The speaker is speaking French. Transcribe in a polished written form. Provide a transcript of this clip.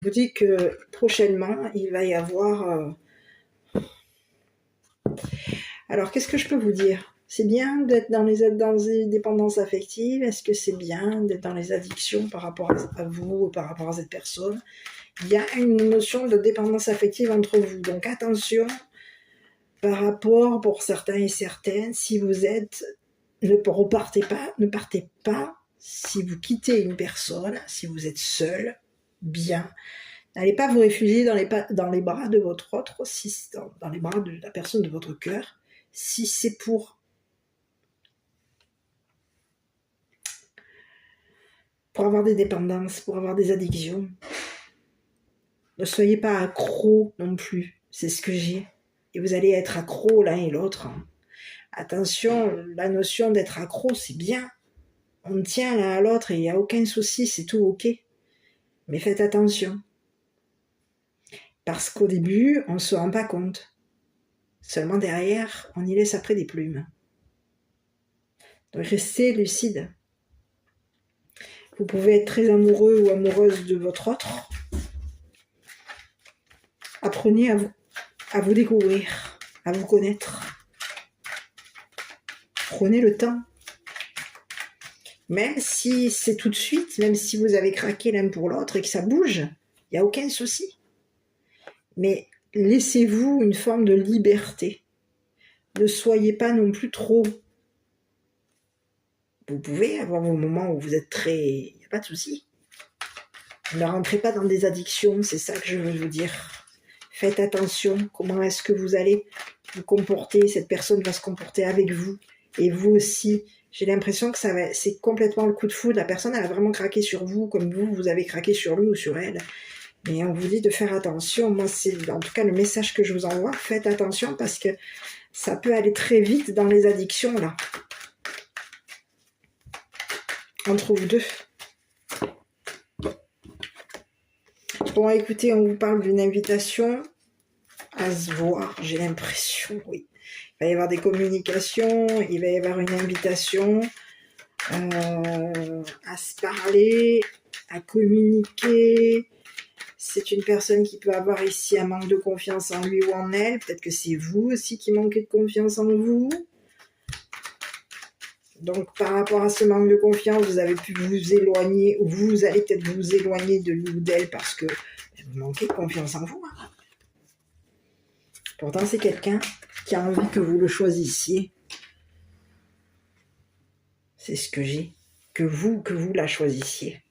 Je vous dis que prochainement, il va y avoir... Alors, qu'est-ce que je peux vous dire? C'est bien d'être dans les dépendances affectives. Est-ce que c'est bien d'être dans les addictions par rapport à vous ou par rapport à cette personne? Il y a une notion de dépendance affective entre vous. Donc, attention par rapport, pour certains et certaines, si vous êtes... ne partez pas si vous quittez une personne, si vous êtes seul, bien. N'allez pas vous réfugier dans les bras de votre autre, dans les bras de la personne de votre cœur, si c'est pour avoir des dépendances, pour avoir des addictions. Ne soyez pas accro non plus, c'est ce que j'ai. Et vous allez être accro l'un et l'autre. Attention, la notion d'être accro, c'est bien. On tient l'un à l'autre et il n'y a aucun souci, c'est tout ok. Mais faites attention. Parce qu'au début, on ne se rend pas compte. Seulement derrière, on y laisse après des plumes. Donc restez lucide. Vous pouvez être très amoureux ou amoureuse de votre autre. Apprenez à vous découvrir, à vous connaître. Prenez le temps. Même si c'est tout de suite, même si vous avez craqué l'un pour l'autre et que ça bouge, il n'y a aucun souci. Mais laissez-vous une forme de liberté. Ne soyez pas non plus trop. Vous pouvez avoir vos moments où vous êtes très... Il n'y a pas de souci. Ne rentrez pas dans des addictions, c'est ça que je veux vous dire. Faites attention, comment est-ce que vous allez vous comporter, cette personne va se comporter avec vous, et vous aussi. J'ai l'impression que c'est complètement le coup de foudre, la personne elle a vraiment craqué sur vous, comme vous avez craqué sur lui ou sur elle. Mais on vous dit de faire attention, moi c'est en tout cas le message que je vous envoie, faites attention parce que ça peut aller très vite dans les addictions là. Entre vous deux. Bon, écoutez, on vous parle d'une invitation à se voir, j'ai l'impression, oui. Il va y avoir des communications, il va y avoir une invitation à se parler, à communiquer. C'est une personne qui peut avoir ici un manque de confiance en lui ou en elle. Peut-être que c'est vous aussi qui manquez de confiance en vous. Donc, par rapport à ce manque de confiance, vous avez pu vous éloigner, ou vous allez peut-être vous éloigner de lui ou d'elle parce que vous manquez de confiance en vous. Pourtant, c'est quelqu'un qui a envie que vous le choisissiez. C'est ce que j'ai. Que vous la choisissiez.